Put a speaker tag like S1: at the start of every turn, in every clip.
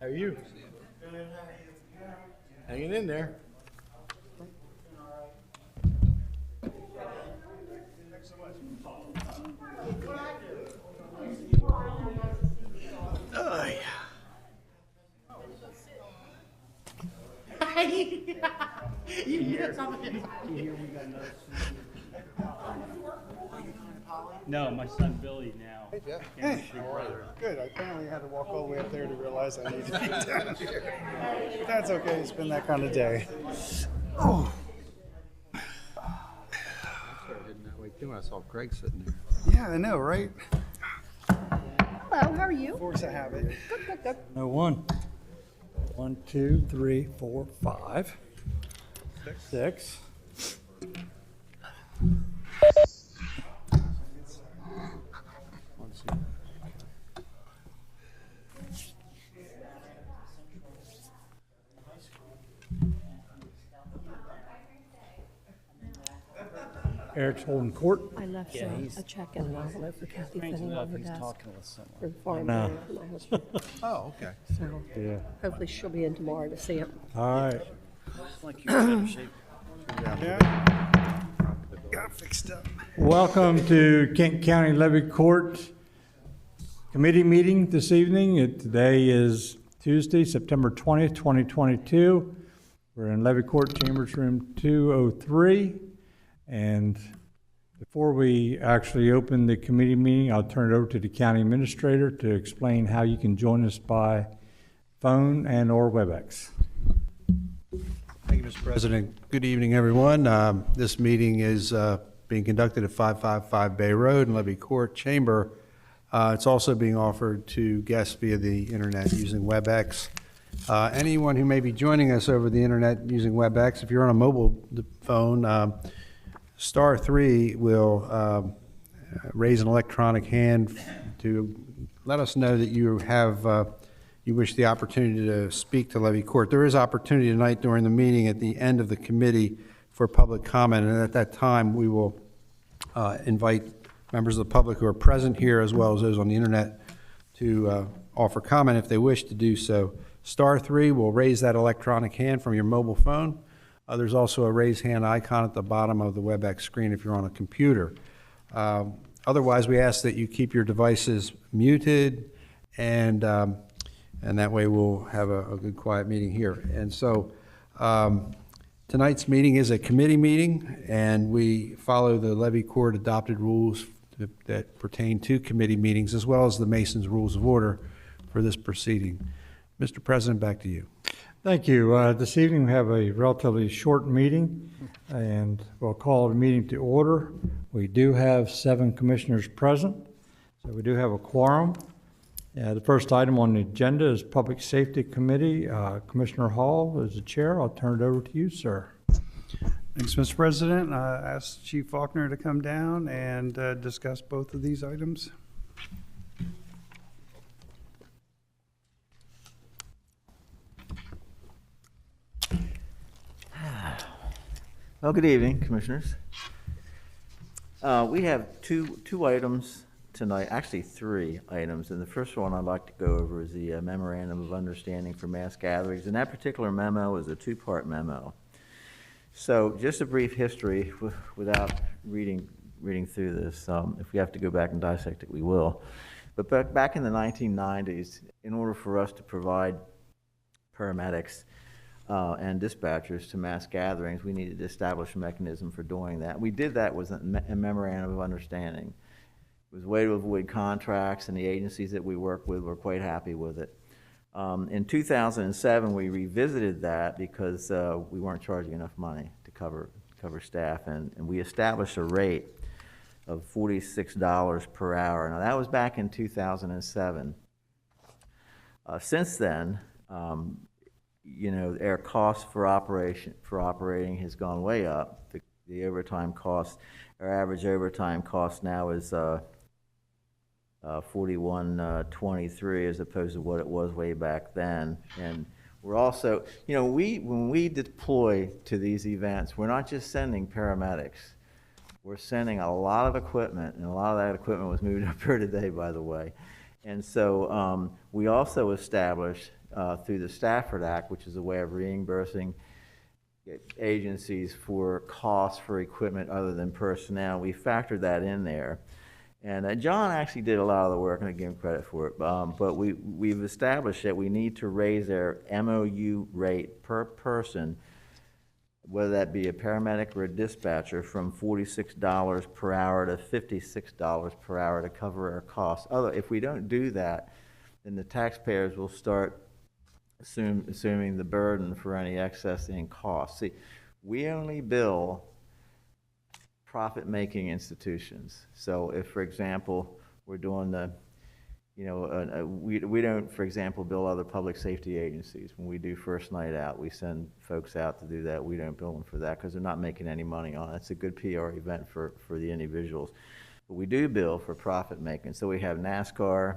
S1: are you? Hanging in there. Oh, yeah. You hear something?
S2: No, my son Billy now.
S1: Hey, Jeff.
S2: Hey.
S1: Good. I apparently had to walk all the way up there to realize I needed to be down here. But that's okay. It's been that kind of day. Oh.
S3: I started heading that way too. I saw Craig sitting there.
S1: Yeah, I know, right?
S4: Hello, how are you?
S1: Force of habit.
S4: Good.
S5: No, one. 1, 2, 3, 4, 5. 6. Eric's holding court.
S4: I left a check in an envelope for Kathy
S2: Strange
S4: Finney
S2: enough,
S4: on her
S2: he's
S4: desk
S2: talking with someone.
S4: for the farm
S5: No.
S4: area for my husband.
S3: Oh, okay.
S4: So
S5: Yeah.
S4: hopefully she'll be in tomorrow to see it.
S5: All right.
S2: Like you're in better shape.
S1: Yeah. Got fixed up.
S5: Welcome to Kent County Levy Court Committee meeting this evening. Today is Tuesday, September 20th, 2022. We're in Levy Court Chambers Room 203. And before we actually open the committee meeting, I'll turn it over to the county administrator to explain how you can join us by phone and or WebEx.
S3: Thank you, Mr. President. Good evening, everyone. This meeting is being conducted at 555 Bay Road in Levy Court Chamber. It's also being offered to guests via the internet using WebEx. Anyone who may be joining us over the internet using WebEx, if you're on a mobile phone, *3 will raise an electronic hand to let us know that you have you wish the opportunity to speak to Levy Court. There is opportunity tonight during the meeting at the end of the committee for public comment, and at that time we will invite members of the public who are present here as well as those on the internet to offer comment if they wish to do so. *3 will raise that electronic hand from your mobile phone. There's also a raise hand icon at the bottom of the WebEx screen if you're on a computer. Otherwise, we ask that you keep your devices muted, and that way we'll have a good quiet meeting here. And so tonight's meeting is a committee meeting, and we follow the Levy Court adopted rules that pertain to committee meetings, as well as the Mason's Rules of Order for this proceeding. Mr. President, back to you.
S5: Thank you. This evening we have a relatively short meeting, and we'll call the meeting to order. We do have 7 commissioners present, so we do have a quorum. The first item on the agenda is Public Safety Committee. Commissioner Hall is the chair. I'll turn it over to you, sir.
S1: Thanks, Mr. President. I asked Chief Faulkner to come down and discuss both of these items.
S6: Well, good evening, Commissioners. We have two items tonight, actually 3 items, and the first one I'd like to go over is the Memorandum of Understanding for Mass Gatherings, and that particular memo is a 2-part memo. So just a brief history without reading through this. If we have to go back and dissect it, we will. But back in the 1990s, in order for us to provide paramedics and dispatchers to mass gatherings, we needed to establish a mechanism for doing that. We did that with a memorandum of understanding. It was a way to avoid contracts, and the agencies that we work with were quite happy with it. In 2007, we revisited that because we weren't charging enough money to cover staff, and we established a rate of $46 per hour. Now, that was back in 2007. Since then, our cost for operating has gone way up. The overtime cost, our average overtime cost now is $41.23 as opposed to what it was way back then. And we're also, when we deploy to these events, we're not just sending paramedics. We're sending a lot of equipment, and a lot of that equipment was moved up here today, by the way. And so we also established through the Stafford Act, which is a way of reimbursing agencies for costs for equipment other than personnel. We factored that in there. And John actually did a lot of the work, and I give him credit for it. But we've established that we need to raise their MOU rate per person, whether that be a paramedic or a dispatcher, from $46 per hour to $56 per hour to cover our costs. If we don't do that, then the taxpayers will start assuming the burden for any excess in costs. See, we only bill profit-making institutions. So if, for example, we're doing the, we don't, for example, bill other public safety agencies. When we do First Night Out, we send folks out to do that. We don't bill them for that because they're not making any money on it. It's a good PR event for the individuals. But we do bill for profit-making. So we have NASCAR,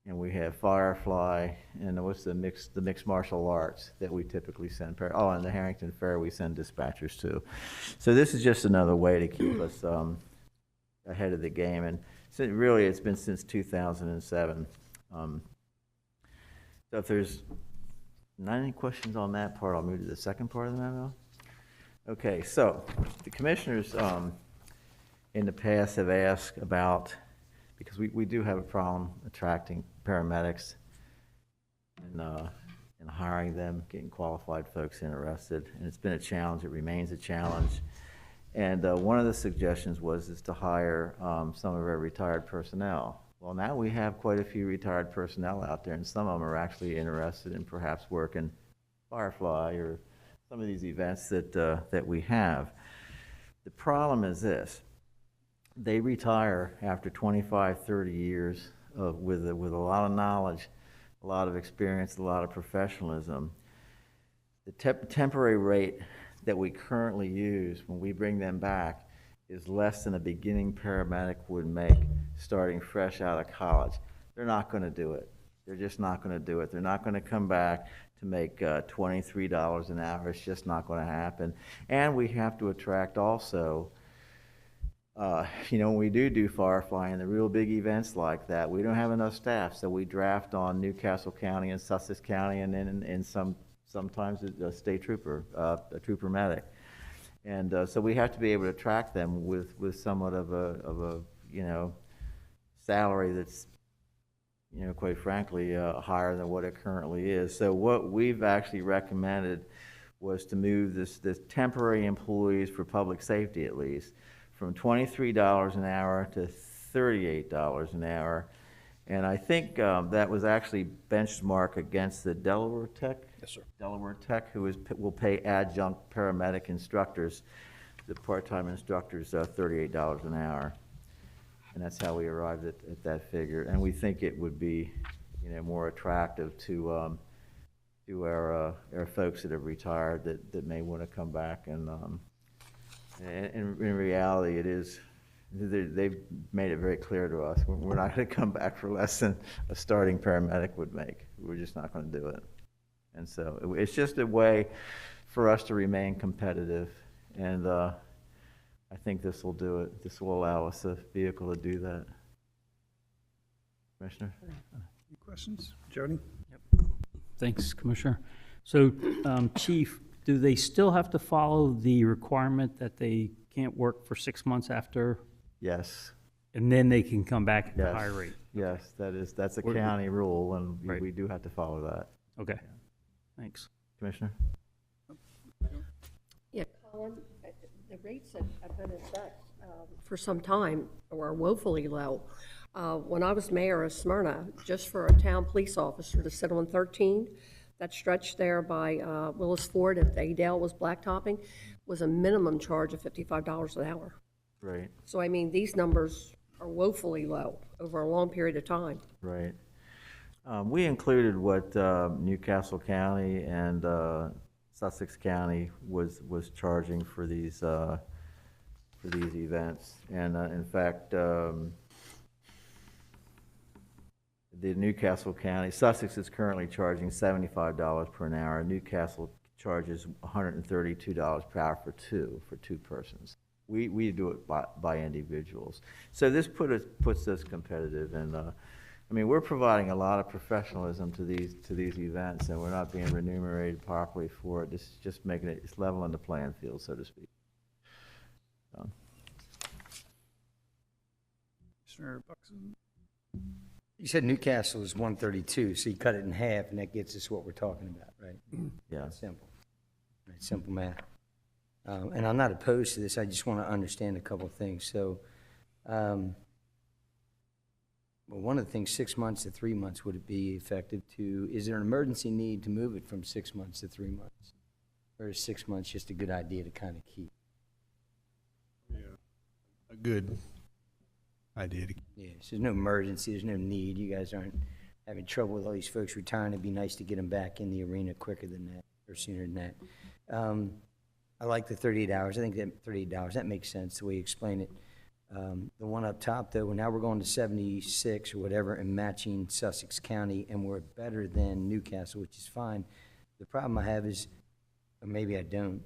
S6: and we have Firefly, and what's the mixed martial arts that we typically send. And the Harrington Fair we send dispatchers to. So this is just another way to keep us ahead of the game. And so really, it's been since 2007. So if there's not any questions on that part, I'll move to the second part of the memo. Okay, so the commissioners in the past have asked about, because we do have a problem attracting paramedics and hiring them, getting qualified folks interested, and it's been a challenge. It remains a challenge. And one of the suggestions is to hire some of our retired personnel. Well, now we have quite a few retired personnel out there, and some of them are actually interested in perhaps working Firefly or some of these events that we have. The problem is this. They retire after 25, 30 years with a lot of knowledge, a lot of experience, a lot of professionalism. The temporary rate that we currently use when we bring them back is less than a beginning paramedic would make starting fresh out of college. They're not going to do it. They're just not going to do it. They're not going to come back to make $23 an hour. It's just not going to happen. And we have to attract also, when we do Firefly and the real big events like that, we don't have enough staff, so we draft on Newcastle County and Sussex County, and then sometimes a state trooper, a trooper medic, and so we have to be able to attract them with somewhat of a salary that's quite frankly higher than what it currently is. So what we've actually recommended was to move this temporary employees for public safety at least from $23 an hour to $38 an hour. And I think that was actually benchmarked against the Delaware Tech.
S3: Yes, sir.
S6: Delaware Tech, will pay adjunct paramedic instructors, the part-time instructors, $38 an hour. And that's how we arrived at that figure. And we think it would be, more attractive to our folks that have retired that may want to come back. And in reality, it is. They've made it very clear to us we're not going to come back for less than a starting paramedic would make. We're just not going to do it. And so it's just a way for us to remain competitive. And I think this will do it. This will allow us a vehicle to do that. Commissioner?
S1: Any questions? Jody?
S2: Thanks, Commissioner. So, Chief, do they still have to follow the requirement that they can't work for 6 months after?
S6: Yes.
S2: And then they can come back at the
S6: Yes.
S2: high rate?
S6: Yes, that's a county rule, and
S2: Right.
S6: we do have to follow that.
S2: Okay, thanks.
S6: Commissioner?
S4: Yeah, Colin, the rates that have been in effect for some time are woefully low. When I was mayor of Smyrna, just for a town police officer to sit on 13, that stretch there by Willis Ford, if Adale was blacktopping, was a minimum charge of $55 an hour.
S6: Right,
S4: So, I mean, these numbers are woefully low over a long period of time.
S6: right. We included what Newcastle County and Sussex County was charging for these events, and in fact, the Newcastle County, Sussex is currently charging $75 per an hour. Newcastle charges $132 per hour for two persons. We do it by individuals. So this puts us competitive, and I mean, we're providing a lot of professionalism to these events, and we're not being remunerated properly for it. This is just making it, it's leveling the playing field, so to speak.
S1: Commissioner Buxton?
S7: You said Newcastle is 132, so you cut it in half, and that gets us what we're talking about, right?
S6: Yeah.
S7: Simple. Right, simple math. And I'm not opposed to this, I just want to understand a couple of things. So, well, one of the things, 6 months to 3 months, would it be effective to, is there an emergency need to move it from 6 months to 3 months? Or is 6 months just a good idea to kind of keep?
S3: Yeah, a good idea to
S7: Yeah, so there's no emergency, there's no need. You guys aren't having trouble with all these folks retiring. It'd be nice to get them back in the arena quicker than that, or sooner than that. I like the 38 hours. I think that 38 hours, that makes sense, the way you explain it. The one up top, though, now we're going to 76 or whatever and matching Sussex County, and we're better than Newcastle, which is fine. The problem I have is, or maybe I don't,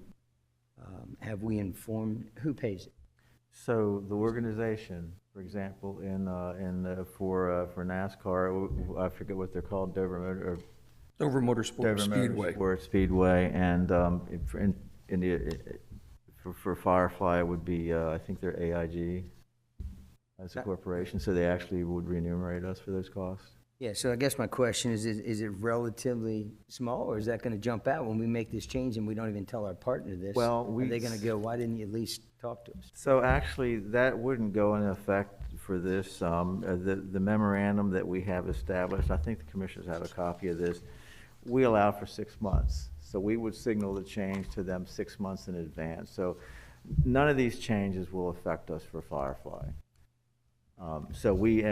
S7: have we informed, who pays it?
S6: So the organization, for example, for NASCAR, I forget what they're called, Dover
S8: Motorsport Speedway.
S6: Motorsport Speedway, and for Firefly, it would be, I think they're AIG as a corporation, so they actually would remunerate us for those costs.
S7: Yeah, so I guess my question is it relatively small, or is that going to jump out when we make this change and we don't even tell our partner this?
S6: Well,
S7: Are they going to go, why didn't you at least talk to us?
S6: So actually, that wouldn't go into effect for this. The memorandum that we have established, I think the commissioners have a copy of this, we allow for 6 months. So we would signal the change to them 6 months in advance. So none of these changes will affect us for Firefly. So we've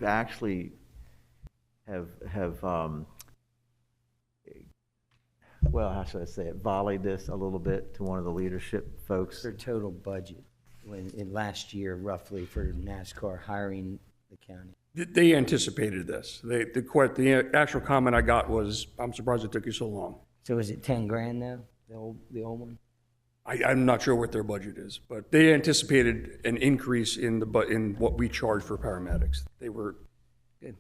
S6: actually have well, how should I say it, volleyed this a little bit to one of the leadership folks.
S7: Their total budget in last year roughly for NASCAR hiring the county.
S8: They anticipated this. The actual comment I got was, I'm surprised it took you so long.
S7: So is it 10 grand now, the old one?
S8: I'm not sure what their budget is, but they anticipated an increase in what we charge for paramedics. They were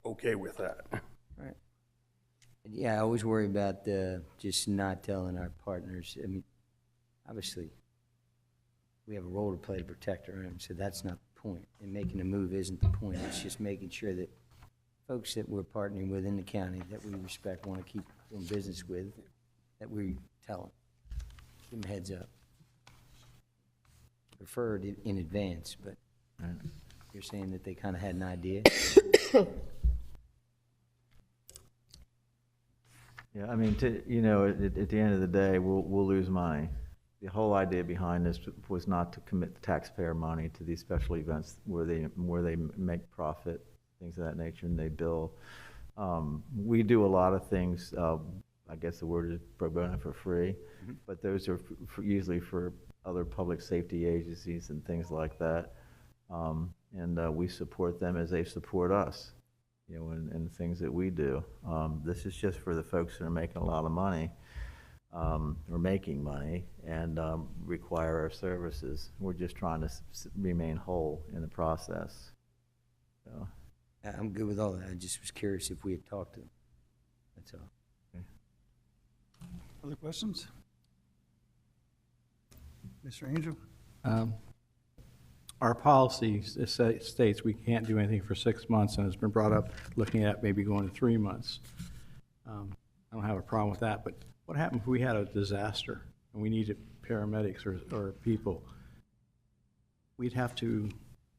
S8: okay with that.
S7: Right. Yeah, I always worry about just not telling our partners. I mean, obviously, we have a role to play to protect our own, so that's not the point. And making a move isn't the point. It's just making sure that folks that we're partnering with in the county that we respect, want to keep doing business with, that we tell them. Give them a heads up. Preferred in advance, but you're saying that they kind of had an idea?
S6: Yeah, I mean, at the end of the day, we'll lose money. The whole idea behind this was not to commit taxpayer money to these special events where they make profit, things of that nature, and they bill. We do a lot of things. I guess the word is pro bono, for free, but those are usually for other public safety agencies and things like that. And we support them as they support us, in things that we do. This is just for the folks that are making a lot of money, or making money, and require our services. We're just trying to remain whole in the process. So.
S7: I'm good with all that. I just was curious if we had talked to them. That's all.
S1: Other questions? Mr. Angel?
S2: Our policy states we can't do anything for 6 months, and it's been brought up looking at maybe going to 3 months. I don't have a problem with that, but what happens if we had a disaster and we needed paramedics or people? We'd have to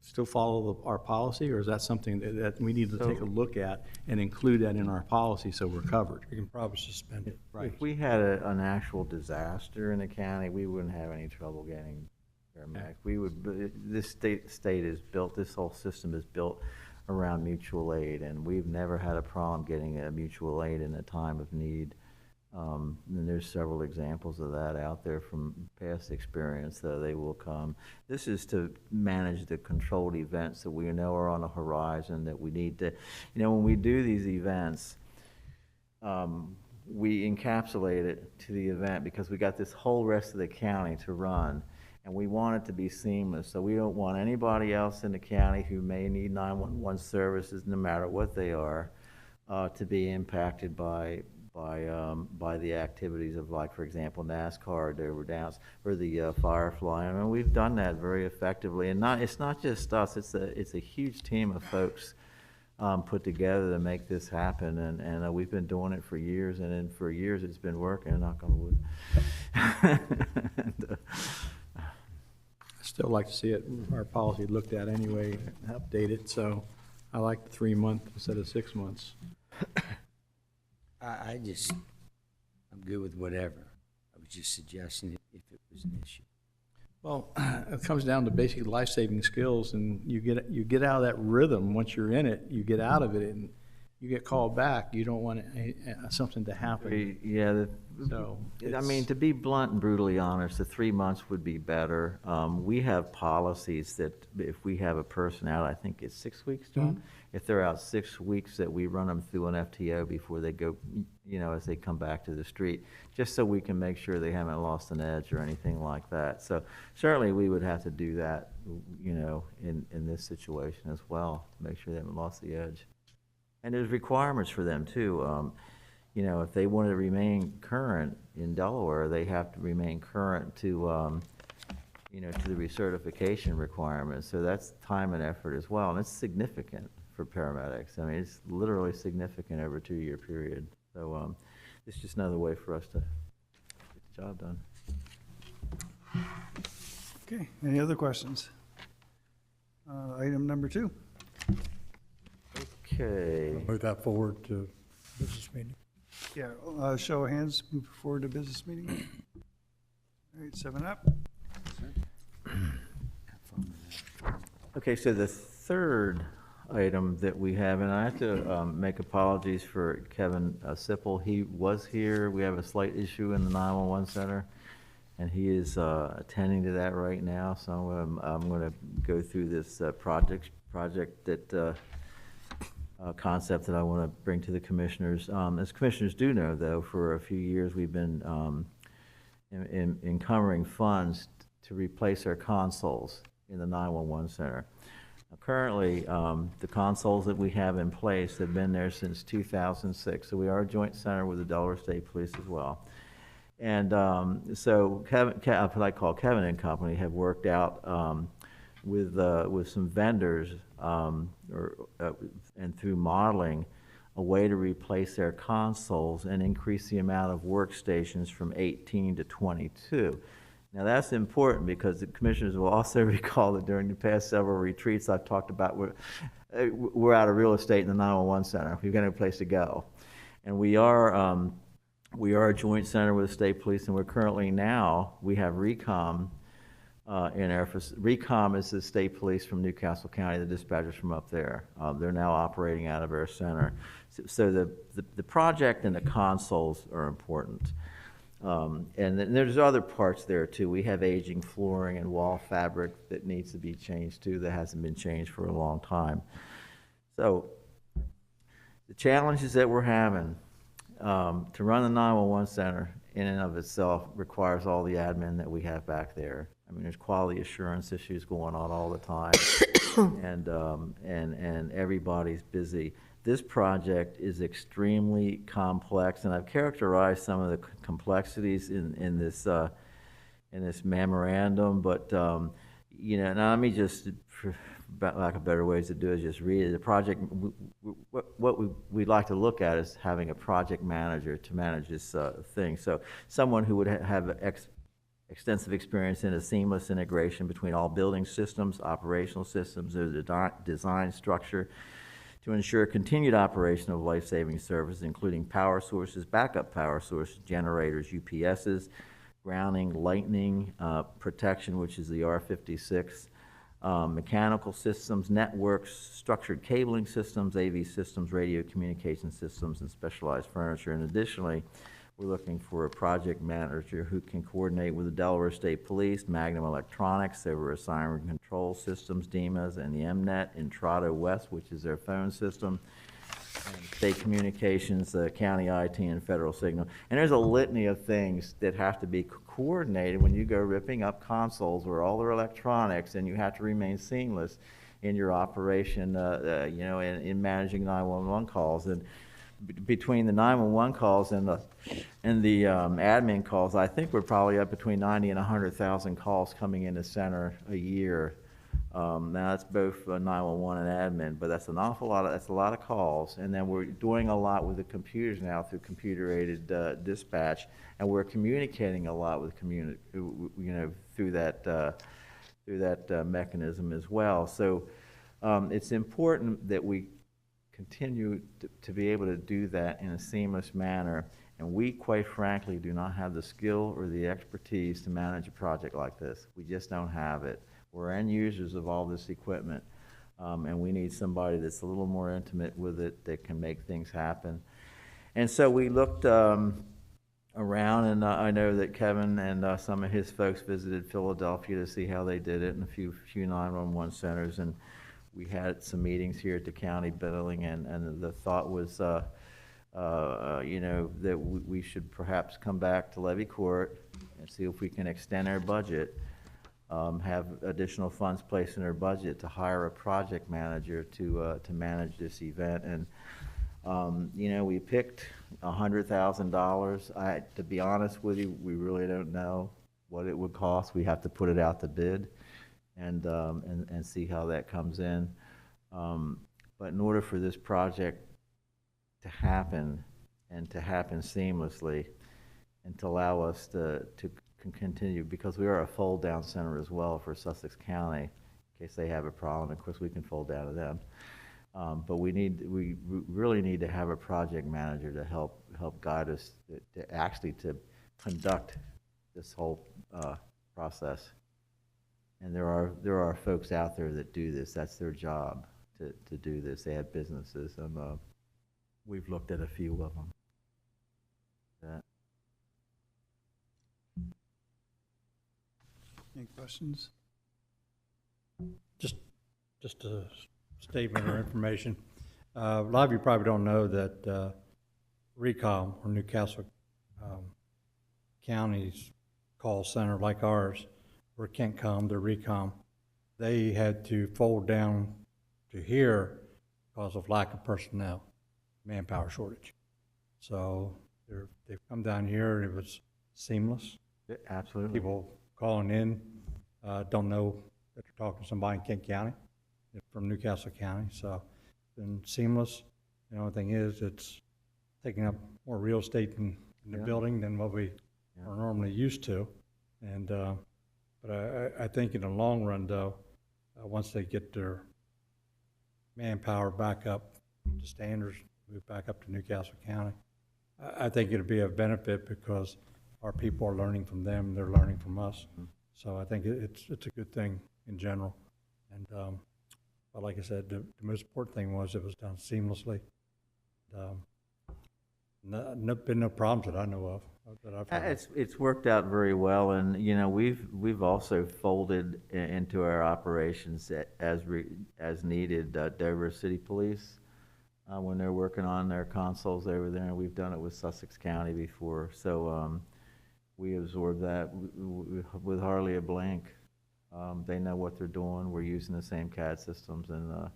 S2: still follow our policy, or is that something that we need to take a look at and include that in our policy so we're covered?
S5: We can probably suspend it.
S2: Right.
S6: If we had an actual disaster in the county, we wouldn't have any trouble getting paramedics. We would. This state is built. This whole system is built around mutual aid, and we've never had a problem getting a mutual aid in a time of need. And there's several examples of that out there from past experience, though they will come. This is to manage the controlled events that we know are on the horizon, that we need to, when we do these events, we encapsulate it to the event because we got this whole rest of the county to run. And we want it to be seamless, so we don't want anybody else in the county who may need 911 services, no matter what they are, to be impacted by the activities of, like, for example, NASCAR, Dover Downs, or the Firefly. I mean, we've done that very effectively, and it's not just us. It's a huge team of folks put together to make this happen, and we've been doing it for years, and then for years it's been working. Knock on wood. And,
S2: Still like to see it, our policy looked at anyway, updated, so I like the 3 month instead of 6 months.
S7: I'm good with whatever. I was just suggesting it if it was an issue.
S2: Well, it comes down to basic life-saving skills, and you get out of that rhythm. Once you're in it, you get out of it, and you get called back. You don't want something to happen.
S6: Yeah,
S2: So
S6: I mean, to be blunt and brutally honest, the 3 months would be better. We have policies that if we have a person out, I think it's 6 weeks, John? If they're out 6 weeks, that we run them through an FTO before they go, as they come back to the street, just so we can make sure they haven't lost an edge or anything like that. So certainly we would have to do that, in this situation as well, to make sure they haven't lost the edge. And there's requirements for them too. If they want to remain current in Delaware, they have to remain current to, to the recertification requirements. So that's time and effort as well, and it's significant for paramedics. I mean, it's literally significant over a 2-year period. So it's just another way for us to get the job done.
S1: Okay, any other questions? Item number 2.
S6: Okay.
S5: Move that forward to business meeting.
S1: Yeah, show of hands, move forward to business meeting. All right, 7 up.
S6: Okay, so the third item that we have, and I have to make apologies for Kevin Sipple. He was here. We have a slight issue in the 911 center, and he is attending to that right now. So I'm going to go through this project that concept that I want to bring to the commissioners. As commissioners do know, though, for a few years we've been encumbering funds to replace our consoles in the 911 center. Now, currently, the consoles that we have in place have been there since 2006, so we are a joint center with the Delaware State Police as well. And so what I call Kevin and Company have worked out with some vendors and through modeling a way to replace their consoles and increase the amount of workstations from 18 to 22. Now that's important because the commissioners will also recall that during the past several retreats I've talked about we're out of real estate in the 911 center. We've got no place to go. And we are a joint center with the state police, and we have RECOM in our RECOM is the state police from Newcastle County, the dispatchers from up there. They're now operating out of our center. So the project and the consoles are important. And then there's other parts there too. We have aging flooring and wall fabric that needs to be changed too, that hasn't been changed for a long time. So the challenges that we're having to run the 911 center in and of itself requires all the admin that we have back there. I mean, there's quality assurance issues going on all the time, and everybody's busy. This project is extremely complex, and I've characterized some of the complexities in this memorandum. But now let me just, for lack of better ways to do it, just read it. The project, what we'd like to look at is having a project manager to manage this thing. So someone who would have extensive experience in a seamless integration between all building systems, operational systems, or the design structure to ensure continued operation of life-saving services, including power sources, backup power sources, generators, UPSs, grounding, lightning protection, which is the R56, mechanical systems, networks, structured cabling systems, AV systems, radio communication systems, and specialized furniture. And additionally, we're looking for a project manager who can coordinate with the Delaware State Police, Magnum Electronics, over siren control systems, DEMAs, and the MNet, Intrado West, which is their phone system, state communications, county IT, and federal signal. And there's a litany of things that have to be coordinated when you go ripping up consoles or all their electronics, and you have to remain seamless in your operation, you know, in managing 911 calls. And between the 911 calls and the admin calls, I think we're probably up between 90 and 100,000 calls coming in the center a year. Now that's both 911 and admin, but that's an awful lot. That's a lot of calls. And then we're doing a lot with the computers now through computer-aided dispatch, and we're communicating a lot with you know, through that mechanism as well. So it's important that we continue to be able to do that in a seamless manner. And we, quite frankly, do not have the skill or the expertise to manage a project like this. We just don't have it. We're end users of all this equipment, and we need somebody that's a little more intimate with it that can make things happen. And so we looked around, and I know that Kevin and some of his folks visited Philadelphia to see how they did it in a few 911 centers, and we had some meetings here at the county building, and the thought was, you know, that we should perhaps come back to Levy Court and see if we can extend our budget, have additional funds placed in our budget to hire a project manager to manage this event. And you know, we picked $100,000. To be honest with you, we really don't know what it would cost. We have to put it out to bid and see how that comes in. But in order for this project to happen and to happen seamlessly and to allow us to continue, because we are a fold down center as well for Sussex County, in case they have a problem. Of course, we can fold down to them. But we really need to have a project manager to help guide us to conduct this whole process. And there are folks out there that do this. That's their job to do this. They have businesses, and we've looked at a few of them.
S1: Any questions?
S5: Just a statement or information. A lot of you probably don't know that RECOM, or Newcastle County's call center like ours, or CENTCOM, the RECOM, they had to fold down to here because of lack of personnel, manpower shortage. So they've come down here, and it was seamless.
S6: Yeah, absolutely.
S5: People calling in don't know that they're talking to somebody in Kent County, from Newcastle County, so it's been seamless. The only thing is, it's taking up more real estate in the building than what we are normally used to. And but I think in the long run, though, once they get their manpower back up to standards, move back up to Newcastle County, I think it'll be a benefit because our people are learning from them, they're learning from us. So I think it's a good thing in general. And but like I said, the most important thing was it was done seamlessly. Been no problems that I know of. That I've heard.
S6: It's worked out very well, and you know, we've also folded into our operations as needed. Dover City Police, when they're working on their consoles over there, we've done it with Sussex County before. So we absorb that with hardly a blink. They know what they're doing. We're using the same CAD systems, and it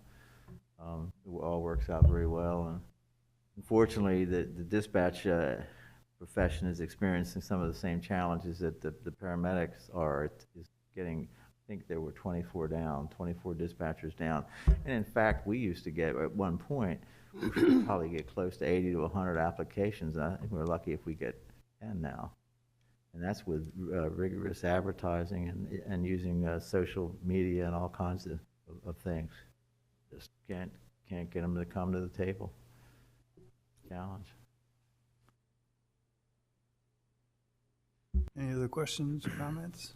S6: all works out very well. And unfortunately, the dispatch profession is experiencing some of the same challenges that the paramedics are. Is getting, I think there were 24 dispatchers down. And in fact, we used to get, at one point, we should probably get close to 80 to 100 applications. I think we're lucky if we get 10 now. And that's with rigorous advertising and using social media and all kinds of things. Just can't get them to come to the table. Challenge.
S1: Any other questions or comments?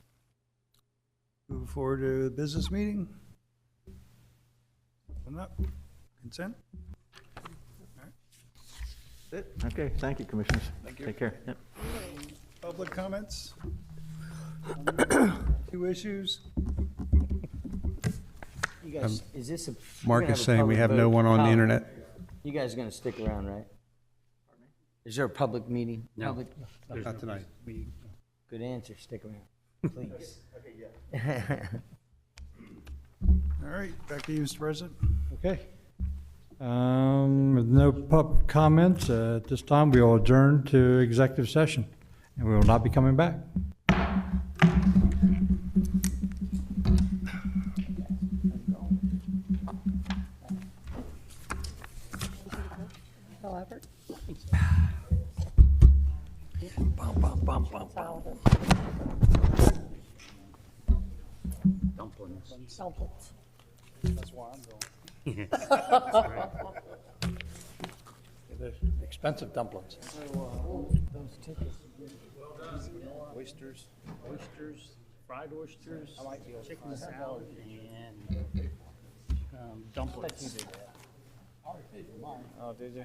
S1: Move forward to the business meeting. Open up. Consent. All right.
S6: That's it. Okay, thank you, Commissioners.
S1: Thank you.
S6: Take care. Yep.
S1: Public comments? 2 issues.
S7: You guys, is this a?
S3: Mark is saying we have no one on the internet.
S7: You guys are gonna stick around, right? Is there a public meeting? No.
S3: Not tonight.
S7: Good answer, stick around, please.
S1: All right, back to you, Mr. President.
S5: Okay. With no public comments, at this time, we will adjourn to executive session, and we will not be coming back.
S4: However.
S7: Dumplings.
S4: Dumplings.
S1: That's why I'm going.
S2: Expensive dumplings.
S9: Oysters, fried oysters, chicken salad, and dumplings. Oh, did you?